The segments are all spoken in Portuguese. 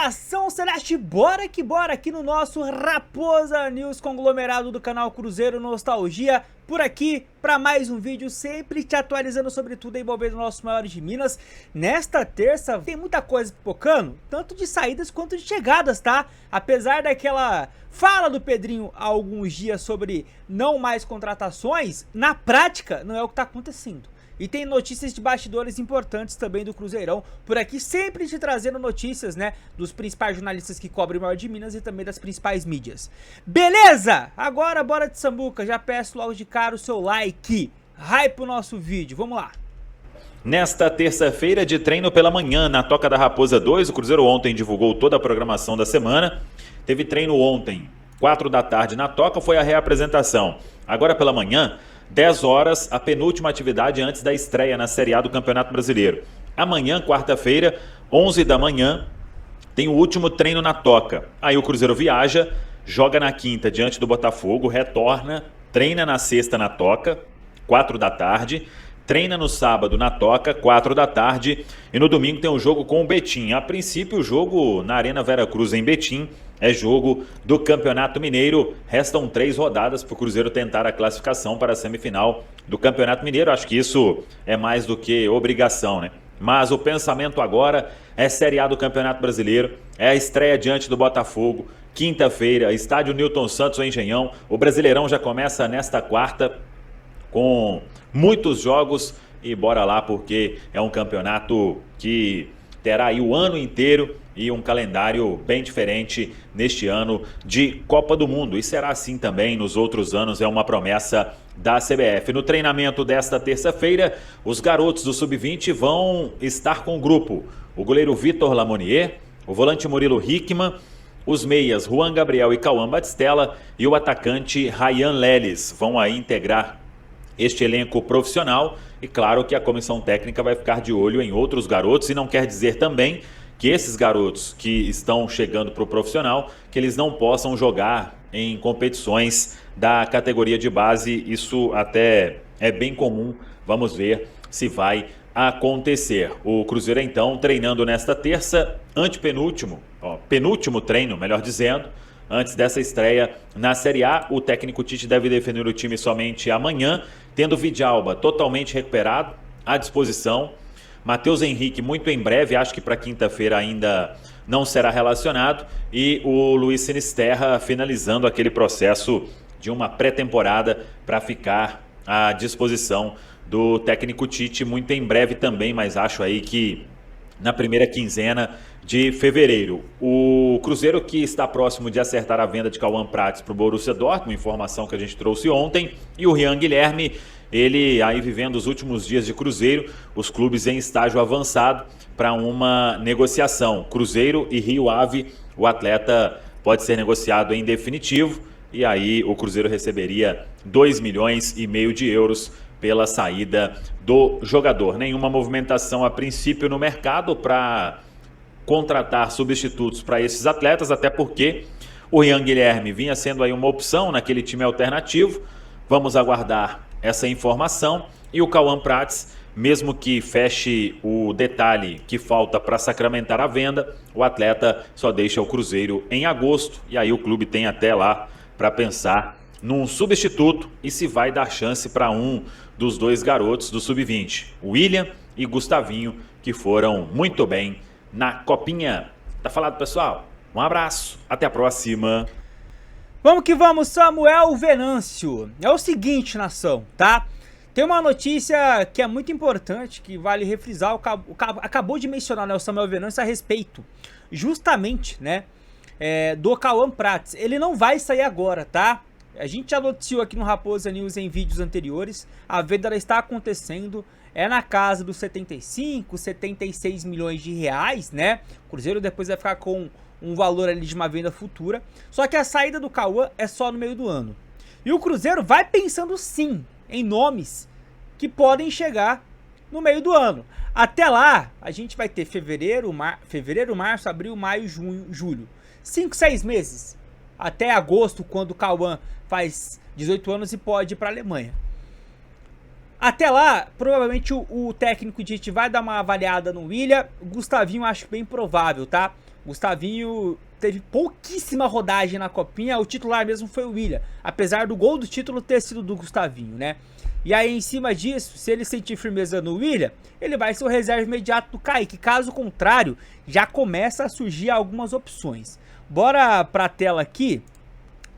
Nação Celeste, bora que bora aqui no nosso Raposa News conglomerado do canal Cruzeiro Nostalgia, por aqui para mais um vídeo, sempre te atualizando sobre tudo envolvendo nossos maiores de Minas. Nesta terça tem muita coisa pipocando, tanto de saídas quanto de chegadas, tá? Apesar daquela fala do Pedrinho há alguns dias sobre não mais contratações, na prática não é o que tá acontecendo. E tem notícias de bastidores importantes também do Cruzeirão, por aqui sempre te trazendo notícias, né, dos principais jornalistas que cobrem o maior de Minas e também das principais mídias. Beleza? Agora bora de sambuca, já peço logo de cara o seu like, hype o nosso vídeo, vamos lá. Nesta terça-feira de treino pela manhã, na Toca da Raposa 2, o Cruzeiro ontem divulgou toda a programação da semana. Teve treino ontem, 4 da tarde na Toca, foi a reapresentação. Agora pela manhã, 10 horas, a penúltima atividade antes da estreia na Série A do Campeonato Brasileiro. Amanhã, quarta-feira, 11 da manhã, tem o último treino na Toca. Aí o Cruzeiro viaja, joga na quinta diante do Botafogo, retorna, treina na sexta na Toca, 4 da tarde, treina no sábado na Toca, 4 da tarde, e no domingo tem um jogo com o Betim. A princípio, o jogo na Arena Veracruz em Betim é jogo do Campeonato Mineiro. Restam 3 rodadas para o Cruzeiro tentar a classificação para a semifinal do Campeonato Mineiro. Acho que isso é mais do que obrigação, né? Mas o pensamento agora é Série A do Campeonato Brasileiro, é a estreia diante do Botafogo, quinta-feira, estádio Newton Santos, o Engenhão. O Brasileirão já começa nesta quarta, com muitos jogos, e bora lá porque é um campeonato que terá aí o ano inteiro e um calendário bem diferente neste ano de Copa do Mundo, e será assim também nos outros anos, é uma promessa da CBF. No treinamento desta terça-feira, os garotos do Sub-20 vão estar com o grupo: o goleiro Vitor Lamonier, o volante Murilo Hickman, os meias Juan Gabriel e Cauã Batistella e o atacante Ryan Leles vão aí integrar este elenco profissional. E claro que a comissão técnica vai ficar de olho em outros garotos, e não quer dizer também que esses garotos que estão chegando para o profissional, que eles não possam jogar em competições da categoria de base. Isso até é bem comum, vamos ver se vai acontecer. O Cruzeiro então treinando nesta terça, penúltimo treino, melhor dizendo, antes dessa estreia na Série A. O técnico Tite deve definir o time somente amanhã, tendo Vidalba totalmente recuperado, à disposição. Matheus Henrique muito em breve, acho que para quinta-feira ainda não será relacionado. E o Luiz Sinisterra finalizando aquele processo de uma pré-temporada para ficar à disposição do técnico Tite muito em breve também, mas acho aí que na primeira quinzena de fevereiro. O Cruzeiro que está próximo de acertar a venda de Cauã Prates para o Borussia Dortmund, informação que a gente trouxe ontem, e o Rian Guilherme, ele aí vivendo os últimos dias de Cruzeiro, os clubes em estágio avançado para uma negociação. Cruzeiro e Rio Ave, o atleta pode ser negociado em definitivo, e aí o Cruzeiro receberia 2,5 milhões de euros pela saída do jogador. Nenhuma movimentação a princípio no mercado para contratar substitutos para esses atletas, até porque o Rian Guilherme vinha sendo aí uma opção naquele time alternativo. Vamos aguardar essa informação. E o Cauã Prates, mesmo que feche o detalhe que falta para sacramentar a venda, o atleta só deixa o Cruzeiro em agosto, e aí o clube tem até lá para pensar num substituto e se vai dar chance para um dos 2 garotos do Sub-20, William e Gustavinho, que foram muito bem na Copinha. Tá falado, pessoal? Um abraço, até a próxima. Vamos que vamos, Samuel Venâncio. É o seguinte, nação, tá? Tem uma notícia que é muito importante, que vale refrisar. Acabou de mencionar, né, o Samuel Venâncio a respeito justamente, né, do Cauã Prates. Ele não vai sair agora, tá? A gente já noticiou aqui no Raposa News em vídeos anteriores. A venda ela está acontecendo, é na casa dos 75, 76 milhões de reais, né? O Cruzeiro depois vai ficar com um valor ali de uma venda futura. Só que a saída do Cauã é só no meio do ano. E o Cruzeiro vai pensando sim em nomes que podem chegar no meio do ano. Até lá, a gente vai ter fevereiro, março, abril, maio, junho, julho. 5, 6 meses. Até agosto, quando o Cauã faz 18 anos e pode ir para a Alemanha. Até lá, provavelmente o técnico Tite vai dar uma avaliada no William. O Gustavinho acho bem provável, tá? Gustavinho teve pouquíssima rodagem na copinha, o titular mesmo foi o William, apesar do gol do título ter sido do Gustavinho, né? E aí, em cima disso, se ele sentir firmeza no William, ele vai ser o reserva imediato do Kaique. Caso contrário, já começa a surgir algumas opções. Bora pra tela aqui.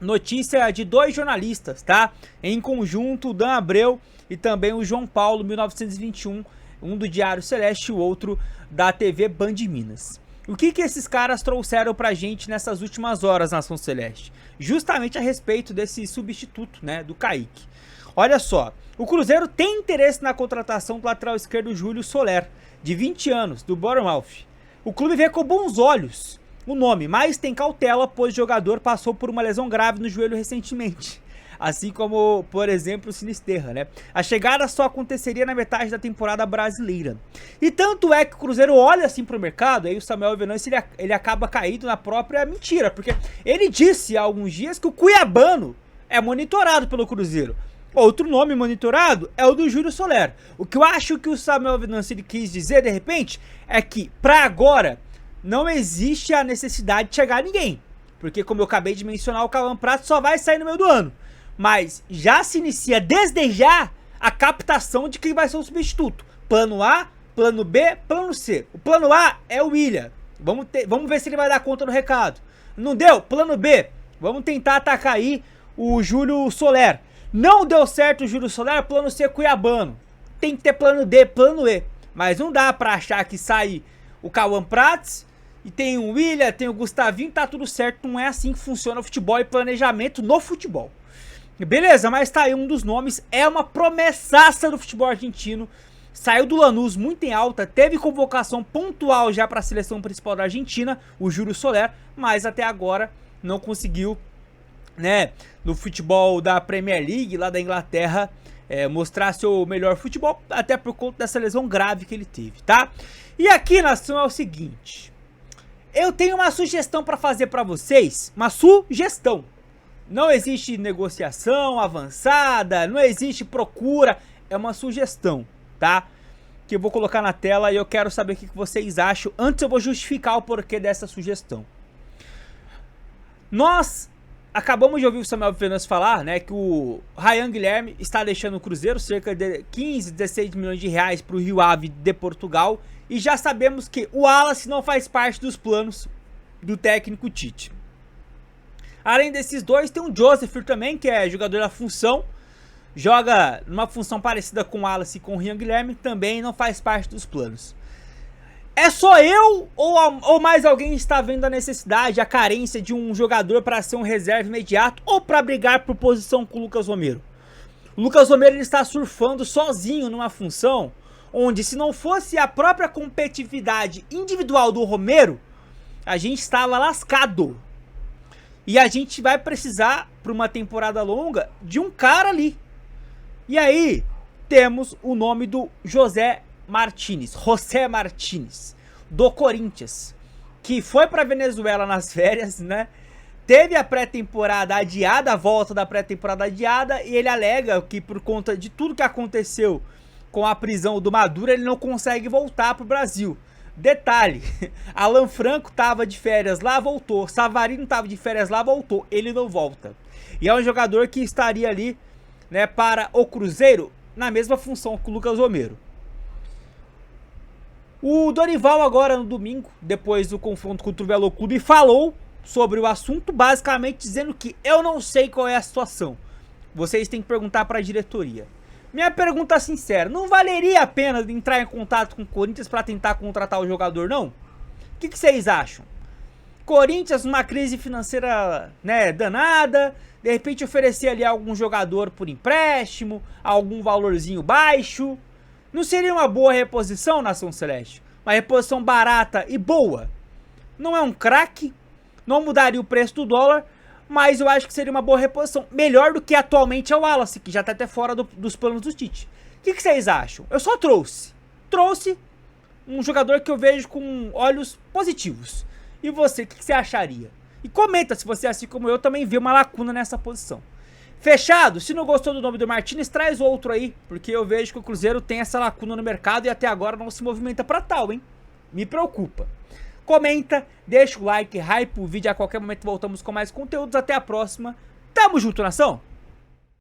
Notícia de 2 jornalistas, tá? Em conjunto, o Dan Abreu e também o João Paulo, 1921, um do Diário Celeste e o outro da TV Band Minas. O que esses caras trouxeram pra gente nessas últimas horas, Nação Celeste? Justamente a respeito desse substituto, né, do Kaique. Olha só, o Cruzeiro tem interesse na contratação do lateral esquerdo Júlio Soler, de 20 anos, do Bournemouth. O clube vê com bons olhos o nome, mas tem cautela, pois o jogador passou por uma lesão grave no joelho recentemente. Assim como, por exemplo, o Sinisterra, né? A chegada só aconteceria na metade da temporada brasileira. E tanto é que o Cruzeiro olha assim pro mercado, aí o Samuel Venâncio ele acaba caído na própria mentira, porque ele disse há alguns dias que o Cuiabano é monitorado pelo Cruzeiro. Outro nome monitorado é o do Júlio Soler. O que eu acho que o Samuel Venâncio ele quis dizer, de repente, é que, pra agora, não existe a necessidade de chegar a ninguém. Porque, como eu acabei de mencionar, o Cauã Prato só vai sair no meio do ano. Mas já se inicia, desde já, a captação de quem vai ser o substituto. Plano A, plano B, plano C. O plano A é o William. Vamos ver se ele vai dar conta do recado. Não deu? Plano B. Vamos tentar atacar aí o Júlio Soler. Não deu certo o Júlio Soler, plano C Cuiabano. Tem que ter plano D, plano E. Mas não dá pra achar que sai o Cauã Prats e tem o William, tem o Gustavinho, tá tudo certo. Não é assim que funciona o futebol e planejamento no futebol. Beleza, mas tá aí um dos nomes. É uma promessaça do futebol argentino. Saiu do Lanús muito em alta. Teve convocação pontual já para a seleção principal da Argentina, o Júlio Soler. Mas até agora não conseguiu, né, no futebol da Premier League, lá da Inglaterra, mostrar seu melhor futebol, até por conta dessa lesão grave que ele teve, tá? E aqui, nação, é o seguinte: eu tenho uma sugestão para fazer para vocês, uma sugestão. Não existe negociação avançada, não existe procura, é uma sugestão, tá? Que eu vou colocar na tela e eu quero saber o que vocês acham. Antes eu vou justificar o porquê dessa sugestão. Nós acabamos de ouvir o Samuel Venâncio falar, né, que o Ryan Guilherme está deixando o Cruzeiro, cerca de 15, 16 milhões de reais para o Rio Ave de Portugal. E já sabemos que o Wallace não faz parte dos planos do técnico Tite. Além desses dois, tem o Joseph também, que é jogador da função. Joga numa função parecida com o Wallace e com o Ryan Guilherme, também não faz parte dos planos. É só eu ou mais alguém está vendo a necessidade, a carência de um jogador para ser um reserva imediato ou para brigar por posição com o Lucas Romero? O Lucas Romero ele está surfando sozinho numa função onde, se não fosse a própria competitividade individual do Romero, a gente estava lascado. E a gente vai precisar, para uma temporada longa, de um cara ali. E aí, temos o nome do José Martínez, do Corinthians, que foi para Venezuela nas férias, né? Teve a pré-temporada adiada, a volta da pré-temporada adiada, e ele alega que por conta de tudo que aconteceu com a prisão do Maduro, ele não consegue voltar pro Brasil. Detalhe, Alan Franco tava de férias lá, voltou. Savarino tava de férias lá, voltou. Ele não volta. E é um jogador que estaria ali, né, para o Cruzeiro, na mesma função que o Lucas Romero. O Dorival agora no domingo, depois do confronto contra o Velo Clube, falou sobre o assunto, basicamente dizendo que eu não sei qual é a situação. Vocês têm que perguntar para a diretoria. Minha pergunta sincera, não valeria a pena entrar em contato com o Corinthians para tentar contratar o jogador, não? O que vocês acham? Corinthians numa crise financeira, né, danada, de repente oferecer ali algum jogador por empréstimo, algum valorzinho baixo. Não seria uma boa reposição, Nação Celeste? Uma reposição barata e boa. Não é um craque, não mudaria o preço do dólar, mas eu acho que seria uma boa reposição. Melhor do que atualmente é o Wallace, que já tá até fora dos planos do Tite. O que vocês acham? Eu só trouxe um jogador que eu vejo com olhos positivos. E você, o que você acharia? E comenta se você, assim como eu, também vê uma lacuna nessa posição. Fechado? Se não gostou do nome do Martínez, traz outro aí, porque eu vejo que o Cruzeiro tem essa lacuna no mercado e até agora não se movimenta pra tal, hein? Me preocupa. comenta, deixa o like, hype o vídeo. A qualquer momento voltamos com mais conteúdos. Até a próxima. Tamo junto, nação!